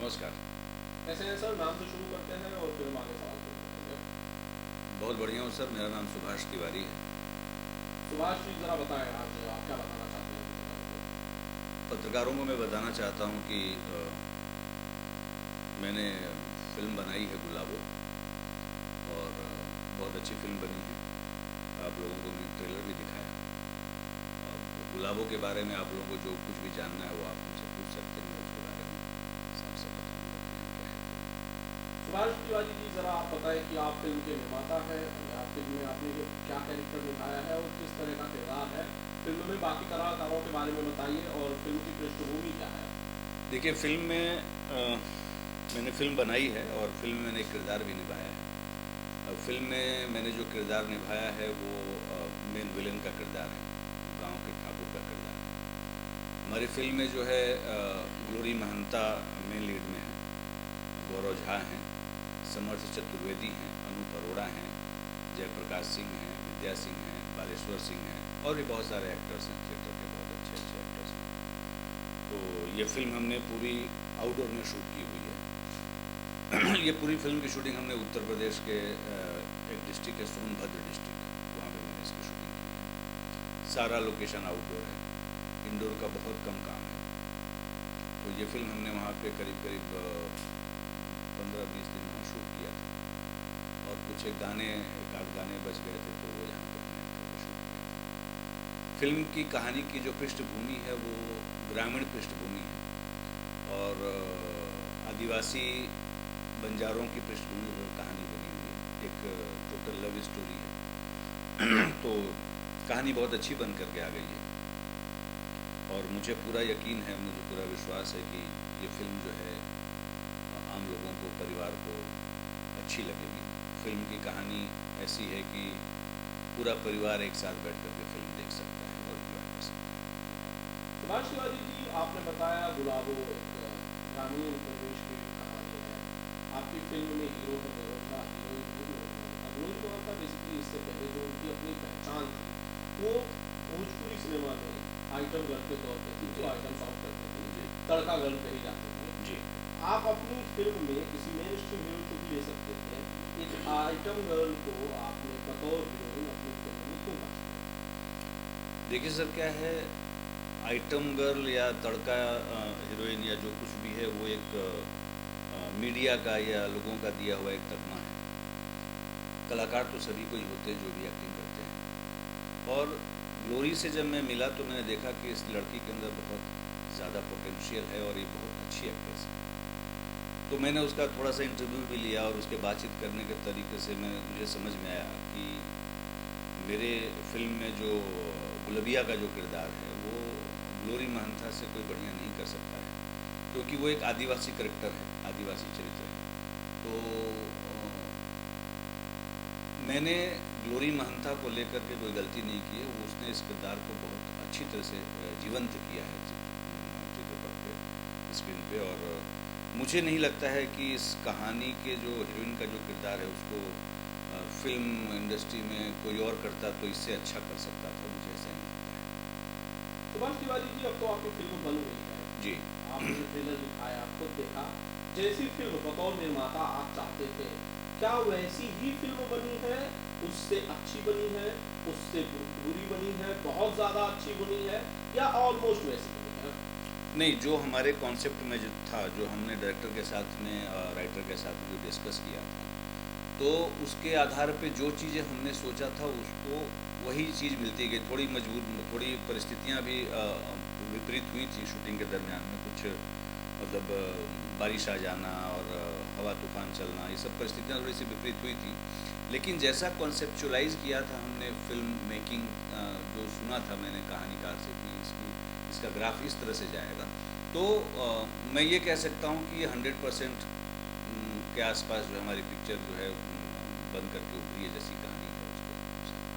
नमस्कार। कैसे हैं सर? नाम से शुरू करते हैं और फिर हम आगे सवाल शुरू करेंगे। बहुत बढ़िया हूँ सर, मेरा नाम सुभाष तिवारी है। सुभाष जी, जरा बताएं आज आप क्या बताना चाहते हैं पत्रकारों पत्रकारों को मैं बताना चाहता हूँ कि मैंने फिल्म बनाई है गुलाबो, और बहुत अच्छी फिल्म बनी है। आप लोगों को मैंने ट्रेलर भी दिखाया। अब गुलाबो के बारे में आप लोगों को जो कुछ भी जानना है वो आप मुझसे पूछ सकते हैं, मैं उसके बारे में साफ साफ बताऊँगा कि यहाँ क्या है। को? सुभाष तिवारी जी, जरा आप बताएं कि आप फिल्म के निर्माता हैं। आप फिल्म में आपने क्या कैरेक्टर निभाया है और किस तरह का किरदार है फिल्म में, बाकी कलाकारों के बारे में बताइए और फिल्म की पृष्ठभूमि क्या है। देखिए, फिल्म में मैंने फिल्म बनाई है और फिल्म में मैंने एक किरदार भी निभाया है। अब फिल्म में मैंने जो किरदार निभाया है वो मेन विलेन का किरदार है, गांव के ठाकुर का किरदार है। हमारी फिल्म में जो है ग्लोरी महंता मेन लीड में है, गौरव झा हैं, समर्थ चतुर्वेदी हैं, अनूप अरोड़ा हैं, जयप्रकाश सिंह हैं, विद्या सिंह हैं, बालेश्वर सिंह हैं, और भी बहुत सारे एक्टर्स हैं, थिएटर के बहुत अच्छे अच्छे एक्टर्स हैं। तो ये फिल्म हमने पूरी आउटडोर में शूट की हुई है। ये पूरी फिल्म की शूटिंग हमने उत्तर प्रदेश के एक डिस्ट्रिक्ट है, सोनभद्र डिस्ट्रिक्ट, वहाँ पे मैंने इसकी शूटिंग की है। सारा लोकेशन आउटडोर है, इंडोर का बहुत कम काम है। तो ये फिल्म हमने वहाँ पे करीब करीब 15-20 दिन वहाँ शूट किया था, और कुछ एक आध गाने बच गए थे, तो वो यहाँ पे हमने शूट किया था। फिल्म की कहानी की जो पृष्ठभूमि है वो ग्रामीण पृष्ठभूमि है, और आदिवासी बंजारों की पृष्ठभूमि पर कहानी बनी हुई है। एक टोटल लव स्टोरी है। तो कहानी बहुत अच्छी बन करके आ गई है, और मुझे पूरा यकीन है, मुझे पूरा विश्वास है कि ये फिल्म जो है आम लोगों को, परिवार को अच्छी लगेगी। फिल्म की कहानी ऐसी है कि पूरा परिवार एक साथ बैठ करके फिल्म देख सकता है और एंजॉय कर सकता है। सुभाष तिवारी जी, आपने बताया गुलाबो एक ग्रामीण परिवेश की कहानी है। आपकी फिल्म में हीरो है गौरव झा, हीरोइन है ग्लोरी महंता। बेसिकली इससे पहले जो उनकी अपनी पहचान थी वो भोजपुरी सिनेमा में आइटम गर्ल के तौर पे थी, जो आइटम सॉन्ग करती थी, तड़का गर्ल कही जाती थी जी। आप अपनी फिल्म में किसी मेन स्ट्रीम हीरो को भी ले सकते थे, एक आइटम गर्ल को आपने बतौर हीरोइन अपनी फिल्म में क्यों कास्ट किया? देखिए सर, क्या है, आइटम गर्ल या तड़का हीरोइन या जो कुछ भी है वो एक मीडिया का या लोगों का दिया हुआ एक तगमा है। कलाकार तो सभी को ही होते हैं जो भी एक्टिंग करते हैं। और ग्लोरी से जब मैं मिला तो मैंने देखा कि इस लड़की के अंदर बहुत ज़्यादा पोटेंशियल है और ये बहुत अच्छी एक्ट्रेस है। तो मैंने उसका थोड़ा सा इंटरव्यू भी लिया, और उसके बातचीत करने के तरीके से मुझे समझ में आया कि मेरे फिल्म में जो गुलबिया का जो किरदार है वो ग्लोरी महंता से कोई बढ़िया नहीं कर सकता है, क्योंकि वो एक आदिवासी करेक्टर है, आदिवासी चरित्र है। तो मैंने ग्लोरी महंता को लेकर के कोई गलती नहीं की है। उसने इस किरदार को बहुत अच्छी तरह से जीवंत किया है चित्रपट पे, स्क्रीन पे। और मुझे नहीं लगता है कि इस कहानी के जो हीरोइन का जो किरदार है उसको फिल्म इंडस्ट्री में कोई और करता तो इससे अच्छा कर सकता था, मुझे ऐसा नहीं लगता है। सुभाष तिवारी जी, अब तो आपकी फिल्म बन रही है जी। आपने ट्रेलर दिखाया, खुद देखा, जैसी फिल्म बतौर निर्माता आप चाहते थे, क्या वैसी ही फिल्म बनी है? उससे अच्छी बनी है, उससे बुरी बनी है, बहुत ज़्यादा अच्छी बनी है, या ऑलमोस्ट वैसी बनी है? नहीं, जो हमारे कॉन्सेप्ट में जो था, जो हमने डायरेक्टर के साथ में, राइटर के साथ में जो डिस्कस किया था, तो उसके आधार पे जो चीज़ें हमने सोचा था उसको वही चीज़ मिलती गई। थोड़ी परिस्थितियाँ भी विपरीत हुई थी शूटिंग के दरमियान में, कुछ मतलब बारिश आ जाना और हवा तूफान चलना, ये सब परिस्थितियाँ थोड़ी सी विपरीत हुई थी। लेकिन जैसा कॉन्सेप्चुलाइज किया था हमने फिल्म मेकिंग, जो सुना था मैंने कहानीकार से कि इसका ग्राफ इस तरह से जाएगा, तो मैं ये कह सकता हूँ कि 100% के आसपास जो हमारी पिक्चर जो है बन करके उभरी है, जैसी कहानी है उसको।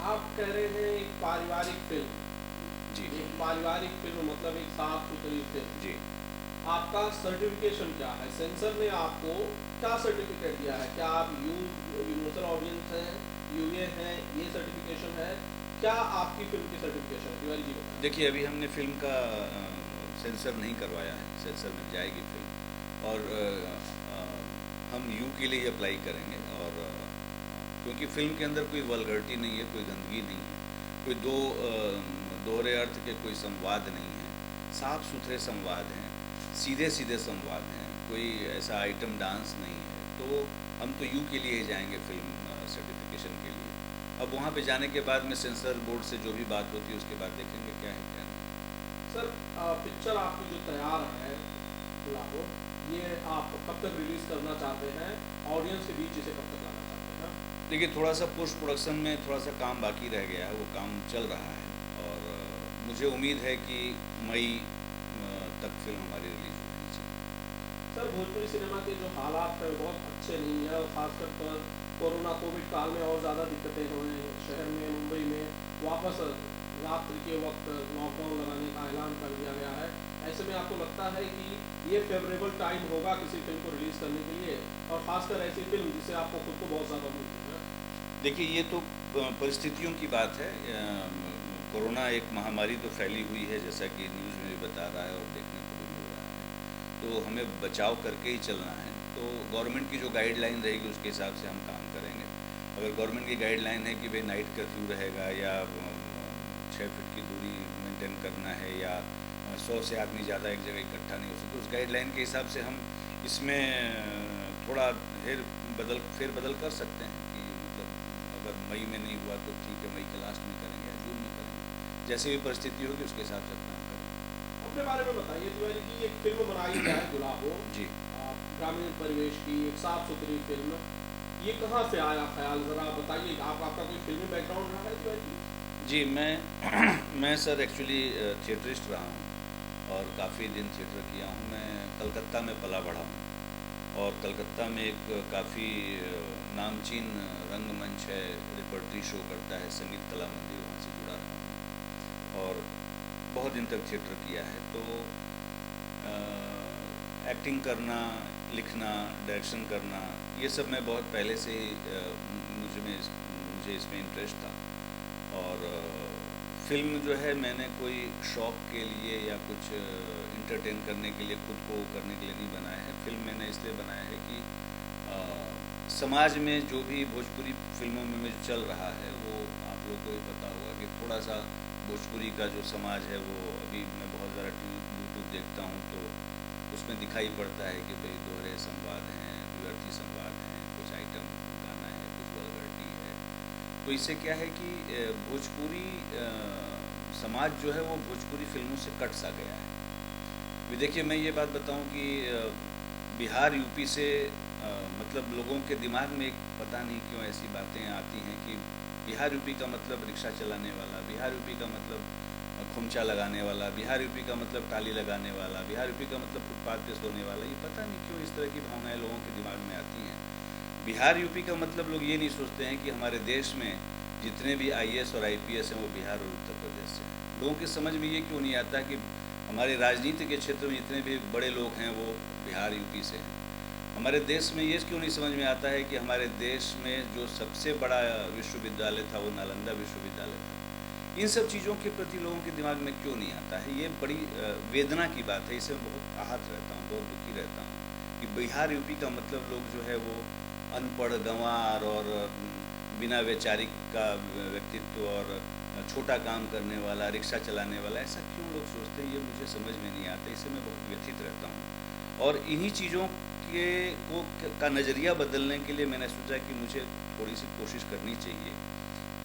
आप कह रहे हैं एक पारिवारिक फिल्म जी। एक पारिवारिक फिल्म मतलब एक साफ सुथरी फिल्म जी। आपका सर्टिफिकेशन क्या है? सेंसर ने आपको क्या सर्टिफिकेट दिया है? क्या आप यूनिवर्सल ऑडियंस हैं, यूए हैं, ये सर्टिफिकेशन है? क्या आपकी फिल्म की सर्टिफिकेशन है? तिवारी जी बताएं। देखिए, अभी हमने फिल्म का सेंसर नहीं करवाया है, सेंसर में जाएगी फिल्म, और हम यू के लिए अप्लाई करेंगे। और क्योंकि फिल्म के अंदर कोई वल्गरिटी नहीं है, कोई गंदगी नहीं है, कोई दोहरे अर्थ के कोई संवाद नहीं है, साफ सुथरे संवाद हैं, सीधे सीधे संवाद हैं, कोई ऐसा आइटम डांस नहीं है। तो हम तो यू के लिए ही जाएंगे फिल्म सर्टिफिकेशन के लिए। अब वहाँ पे जाने के बाद में सेंसर बोर्ड से जो भी बात होती है उसके बाद देखेंगे क्या है क्या नहीं। सर पिक्चर आपकी जो तैयार है गुलाबो, ये आप कब तक रिलीज करना चाहते हैं, ऑडियंस के बीच इसे कब तक लाना चाहते हैं? देखिए, थोड़ा सा पोस्ट प्रोडक्शन में थोड़ा सा काम बाकी रह गया है, वो काम चल रहा है और मुझे उम्मीद है कि मई तक फिल्म हमारी रिलीज होनी चाहिए। सर भोजपुरी सिनेमा के जो हालात है बहुत अच्छे नहीं है, और खासकर पर कोरोना कोविड काल में और ज़्यादा दिक्कतें हुई हैं शहर में। मुंबई में वापस रात्रि के वक्त लॉकडाउन लगाने का ऐलान कर दिया गया है। ऐसे में आपको लगता है कि ये फेवरेबल टाइम होगा किसी फिल्म को रिलीज़ करने के लिए, और ख़ासकर ऐसी फिल्म जिससे आपको खुद को बहुत ज़्यादा उम्मीद है? देखिए, ये तो परिस्थितियों की बात है। कोरोना एक महामारी तो फैली हुई है, जैसा कि न्यूज़ में भी बता रहा है और देखने को भी मिल रहा है। तो हमें बचाव करके ही चलना है। तो गवर्नमेंट की जो गाइडलाइन रहेगी उसके हिसाब से हम काम करेंगे। अगर गवर्नमेंट की गाइडलाइन है कि भाई नाइट कर्फ्यू रहेगा, या 6 फीट की दूरी मेंटेन करना है, या 100 से आदमी ज़्यादा एक जगह इकट्ठा नहीं हो सकता, तो उस गाइडलाइन के हिसाब से हम इसमें थोड़ा फेर बदल कर सकते हैं कि मतलब अगर मई में नहीं हुआ तो ठीक है, मई के लास्ट में करेंगे या जून में करेंगे, जैसे भी परिस्थिति होगी उसके हिसाब से काम करेंगे। अपने बारे में बताइए तिवारी जी, एक फिल्म बनाई जाए गुलाबो जी, ग्रामीण परिवेश की, एक साफ सुथरी फिल्म, ये कहाँ से आया ख्याल, ज़रा बताइए। आपका कोई फिल्मी बैकग्राउंड रहा है तिवारी जी? जी, मैं सर एक्चुअली थिएटरिस्ट रहा हूँ और काफ़ी दिन थिएटर किया हूँ। मैं कलकत्ता में पला बढ़ा हूँ और कलकत्ता में एक काफ़ी नामचीन रंगमंच है, रिपर्टरी शो करता है संगीत कला मंदिर, वहाँ से जुड़ा रहा हूँ और बहुत दिन तक थिएटर किया है। तो एक्टिंग करना, लिखना, डायरेक्शन करना, ये सब मैं बहुत पहले से ही मुझे इसमें इंटरेस्ट था। और फिल्म जो है मैंने कोई शौक़ के लिए या कुछ इंटरटेन करने के लिए, खुद को करने के लिए नहीं बनाया है। फिल्म मैंने इसलिए बनाया है कि समाज में जो भी भोजपुरी फिल्मों में जो चल रहा है वो आप लोग को भी पता होगा कि थोड़ा सा भोजपुरी का जो समाज है वो अभी मैं बहुत ज़्यादा यूट्यूब देखता हूँ तो उसमें दिखाई पड़ता है कि भाई दोहरे संवाद हैं, द्व्यर्थी संवाद हैं, कुछ आइटम गाना है, कुछ वल्गरिटी है। तो इससे क्या है कि भोजपुरी समाज जो है वो भोजपुरी फिल्मों से कट सा गया है। भी देखिए, मैं ये बात बताऊं कि बिहार यूपी से मतलब लोगों के दिमाग में एक पता नहीं क्यों ऐसी बातें आती हैं कि बिहार यूपी का मतलब रिक्शा चलाने वाला, बिहार यूपी का मतलब खुमचा लगाने वाला, बिहार यूपी का मतलब टाली लगाने वाला, बिहार यूपी का मतलब फुटपाथ पे सोने वाला। ये पता नहीं क्यों इस तरह की भावनाएं लोगों के दिमाग में आती हैं। बिहार यूपी का मतलब लोग ये नहीं सोचते हैं कि हमारे देश में जितने भी IAS और IPS हैं वो बिहार और उत्तर प्रदेश से हैं। लोगों की समझ में ये क्यों नहीं आता कि हमारे राजनीति के क्षेत्र में जितने भी बड़े लोग हैं वो बिहार यूपी से हैं। हमारे देश में ये क्यों नहीं समझ में आता है कि हमारे देश में जो सबसे बड़ा विश्वविद्यालय था वो नालंदा विश्वविद्यालय था। इन सब चीज़ों के प्रति लोगों के दिमाग में क्यों नहीं आता है, ये बड़ी वेदना की बात है। इससे मैं बहुत आहत रहता हूँ, बहुत दुखी रहता हूँ कि बिहार यूपी का मतलब लोग जो है वो अनपढ़, गंवार और बिना वैचारिक का व्यक्तित्व और छोटा काम करने वाला, रिक्शा चलाने वाला, ऐसा क्यों लोग सोचते हैं, ये मुझे समझ में नहीं आता। इससे मैं बहुत व्यथित रहता हूँ और इन्हीं चीज़ों का नज़रिया बदलने के लिए मैंने सोचा कि मुझे थोड़ी सी कोशिश करनी चाहिए,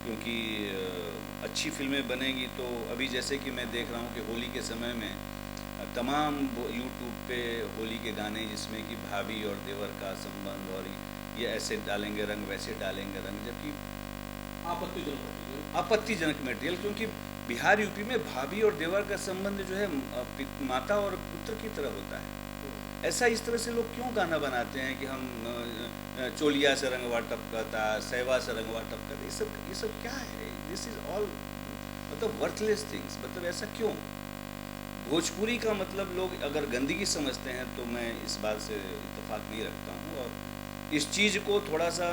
क्योंकि अच्छी फिल्में बनेंगी तो अभी जैसे कि मैं देख रहा हूँ कि होली के समय में तमाम यूट्यूब पे होली के गाने जिसमें कि भाभी और देवर का संबंध और ये ऐसे डालेंगे रंग, वैसे डालेंगे रंग, जबकि आपत्तिजनक मटेरियल, क्योंकि बिहार यूपी में भाभी और देवर का संबंध जो है माता और पुत्र की तरह होता है। ऐसा इस तरह से लोग क्यों गाना बनाते हैं कि हम चोलिया से रंगवा टपकता, सहवा से रंगवा टपकता, ये सब क्या है? दिस इज ऑल मतलब वर्थलेस थिंग्स। मतलब ऐसा क्यों? भोजपुरी का मतलब लोग अगर गंदगी समझते हैं तो मैं इस बात से इत्तेफाक नहीं रखता हूँ और इस चीज़ को थोड़ा सा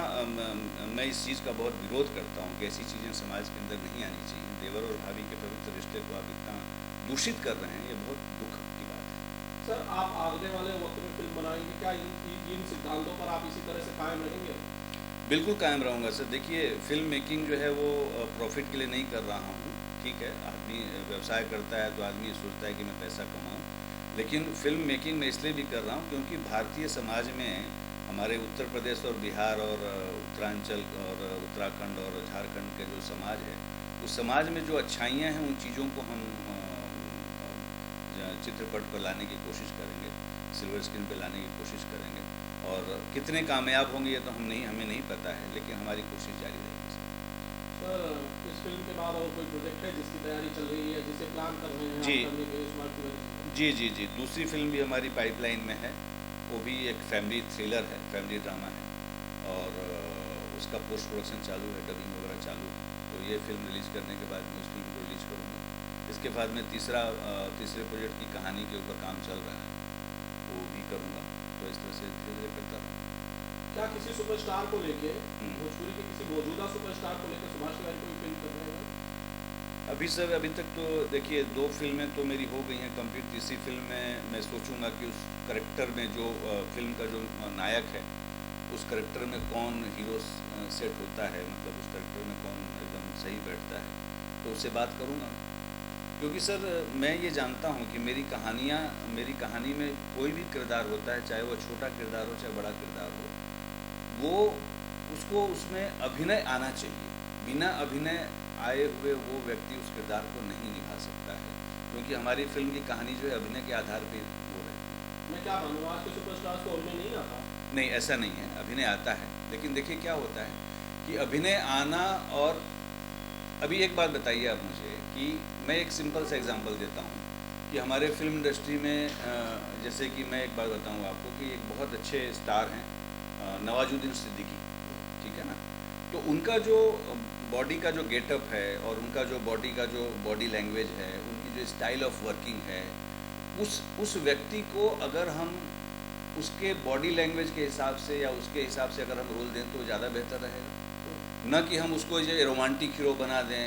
मैं इस चीज़ का बहुत विरोध करता हूँ कि ऐसी चीज़ें समाज के अंदर नहीं आनी चाहिए। देवर और भाभी के पवित्र रिश्ते को आप इतना दूषित कर रहे हैं, ये बहुत दुख की बात है। सर आप आगने वाले वक्त में फिल्म बनाएंगे क्या इन सिद्धांतों पर आप इसी तरह से कायम रहेंगे? बिल्कुल कायम रहूँगा सर। देखिए, फिल्म मेकिंग जो है वो प्रॉफिट के लिए नहीं कर रहा हूँ। ठीक है, आदमी व्यवसाय करता है तो आदमी सोचता है कि मैं पैसा कमाऊँ, लेकिन फिल्म मेकिंग मैं इसलिए भी कर रहा हूँ क्योंकि भारतीय समाज में हमारे उत्तर प्रदेश और बिहार और उत्तरांचल और उत्तराखंड और झारखंड के जो समाज है, उस समाज में जो अच्छाइयाँ हैं उन चीज़ों को हम चित्रपट पर लाने की कोशिश करेंगे, सिल्वर स्क्रीन पर लाने की कोशिश करेंगे। और कितने कामयाब होंगे ये तो हमें नहीं पता है, लेकिन हमारी कोशिश जारी रहेगी। सर इस फिल्म के बाद और कोई प्रोजेक्ट है जिसकी तैयारी चल रही है, जिसे प्लान कर रहे हैं जी आप करने के इस वक्त में? जी, दूसरी फिल्म भी हमारी पाइपलाइन में है। वो भी एक फैमिली थ्रिलर है, फैमिली ड्रामा है, और उसका पोस्ट प्रोडक्शन चालू है, डबिंग वगैरह चालू है। तो ये फिल्म रिलीज़ करने के बाद मैं उस फिल्म को रिलीज़ करूँगा। इसके बाद में तीसरे प्रोजेक्ट की कहानी के ऊपर काम चल रहा है, वो भी करूँगा। तो इस तरह से धीरे धीरे करता रहूँगा। क्या किसी सुपरस्टार को लेके, भोजपुरी के किसी मौजूदा सुपरस्टार को लेकर सुभाष तिवारी कोई फिल्म कर रहे हैं? अभी तक तो देखिए 2 फिल्में तो मेरी हो गई हैं कंप्लीट। तीसरी फिल्म में मैं सोचूंगा कि उस करेक्टर में जो फिल्म का जो नायक है, उस करेक्टर में कौन हीरो सेट होता है, मतलब उस करेक्टर में कौन एकदम सही बैठता है, तो उससे बात करूँगा। क्योंकि सर मैं ये जानता हूँ कि मेरी कहानी में कोई भी किरदार होता है, चाहे वो छोटा किरदार हो चाहे बड़ा किरदार हो, वो उसको उसमें अभिनय आना चाहिए। बिना अभिनय आए हुए वो व्यक्ति उस किरदार को नहीं निभा सकता है, क्योंकि हमारी फिल्म की कहानी जो है अभिनय के आधार पर वो रहती है। मैं क्या मानूँ, आज के सुपरस्टार्स को अभिनय नहीं आता? नहीं, ऐसा नहीं है, अभिनय आता है। लेकिन देखिए क्या होता है कि अभिनय आना, और अभी एक बात बताइए आप मुझे कि मैं एक सिंपल सा एग्जांपल देता हूँ कि हमारे फिल्म इंडस्ट्री में जैसे कि मैं एक बात बताऊँ आपको कि एक बहुत अच्छे स्टार हैं नवाजुद्दीन सिद्दीकी, ठीक है ना। तो उनका जो बॉडी का जो गेटअप है और उनका जो बॉडी लैंग्वेज है, उनकी जो स्टाइल ऑफ वर्किंग है, उस व्यक्ति को अगर हम उसके बॉडी लैंग्वेज के हिसाब से या उसके हिसाब से अगर हम रोल दें तो ज़्यादा बेहतर रहेगा। न कि हम उसको जो रोमांटिक हीरो बना दें,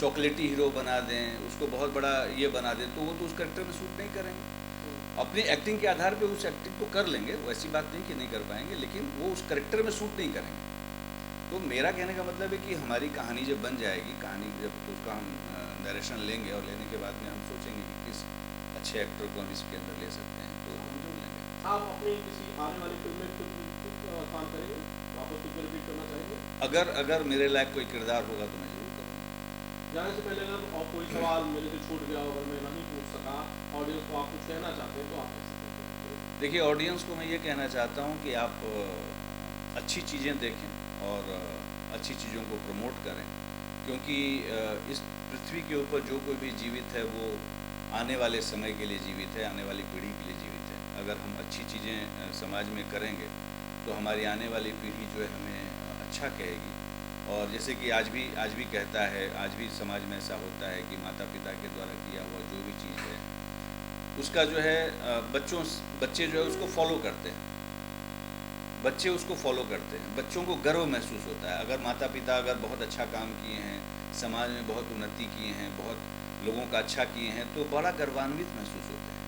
चॉकलेटी हीरो बना दें, उसको बहुत बड़ा ये बना दें, तो वो तो उस करेक्टर में सूट नहीं करेंगे। अपनी एक्टिंग के आधार पे उस एक्टिंग को कर लेंगे, वो ऐसी बात नहीं कि नहीं कर पाएंगे, लेकिन वो उस करेक्टर में सूट नहीं करेंगे। तो मेरा कहने का मतलब है कि हमारी कहानी जब बन जाएगी, कहानी जब तो उसका हम नरेशन लेंगे और लेने के बाद में हम सोचेंगे कि किस अच्छे एक्टर को हम इसके अंदर ले सकते हैं, तो हम जोड़ लेंगे। आप अपनी किसी आने वाली फिल्म में खुद काम करेंगे, वापस खुद को रिपीट करना चाहेंगे? अगर मेरे लायक कोई किरदार होगा तो मैं जरूर करूँगा। जाने से पहले अगर और कोई सवाल मेरे से छूट गया, अगर मैं नहीं पूछ सका, ऑडियंस को आप कुछ कहना चाहते हैं तो आप कह सकते हैं। देखिए, ऑडियंस को मैं ये कहना चाहता हूँ कि आप अच्छी चीज़ें देखें और अच्छी चीज़ों को प्रमोट करें, क्योंकि इस पृथ्वी के ऊपर जो कोई भी जीवित है वो आने वाले समय के लिए जीवित है, आने वाली पीढ़ी के लिए जीवित है। अगर हम अच्छी चीज़ें समाज में करेंगे तो हमारी आने वाली पीढ़ी जो है हमें अच्छा कहेगी। और जैसे कि आज भी कहता है, आज भी समाज में ऐसा होता है कि माता पिता के द्वारा किया हुआ जो भी चीज़ है उसका जो है बच्चे जो है उसको फॉलो करते हैं, बच्चों को गर्व महसूस होता है। अगर माता पिता अगर बहुत अच्छा काम किए हैं, समाज में बहुत उन्नति किए हैं, बहुत लोगों का अच्छा किए हैं, तो बड़ा गर्वान्वित महसूस होते हैं।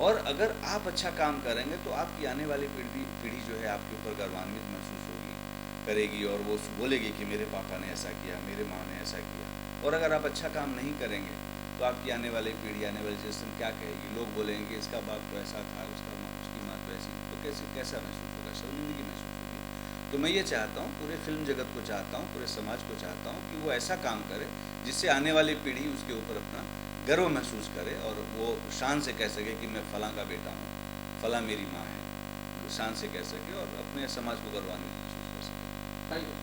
और अगर आप अच्छा काम करेंगे तो आपकी आने वाली पीढ़ी जो है आपके ऊपर गर्वान्वित महसूस करेगी और वो बोलेगी कि मेरे पापा ने ऐसा किया, मेरे माँ ने ऐसा किया। और अगर आप अच्छा काम नहीं करेंगे तो आपकी आने वाली पीढ़ी, आने वाली जनरेशन क्या कहेगी? लोग बोलेंगे इसका बाप तो ऐसा था, उसकी माँ तो ऐसी, तो कैसा महसूस होगा? शर्मिंदगी महसूस होगी। तो मैं ये चाहता हूँ, पूरे फिल्म जगत को चाहता हूँ, पूरे समाज को चाहता हूँ कि वो ऐसा काम करे जिससे आने वाली पीढ़ी उसके ऊपर अपना गर्व महसूस करे और वो शान से कह सके कि मैं फलां का बेटा हूँ, फलां मेरी माँ है, शान से कह सके और अपने समाज को गौरवान्वित महसूस कर सके। Thank you.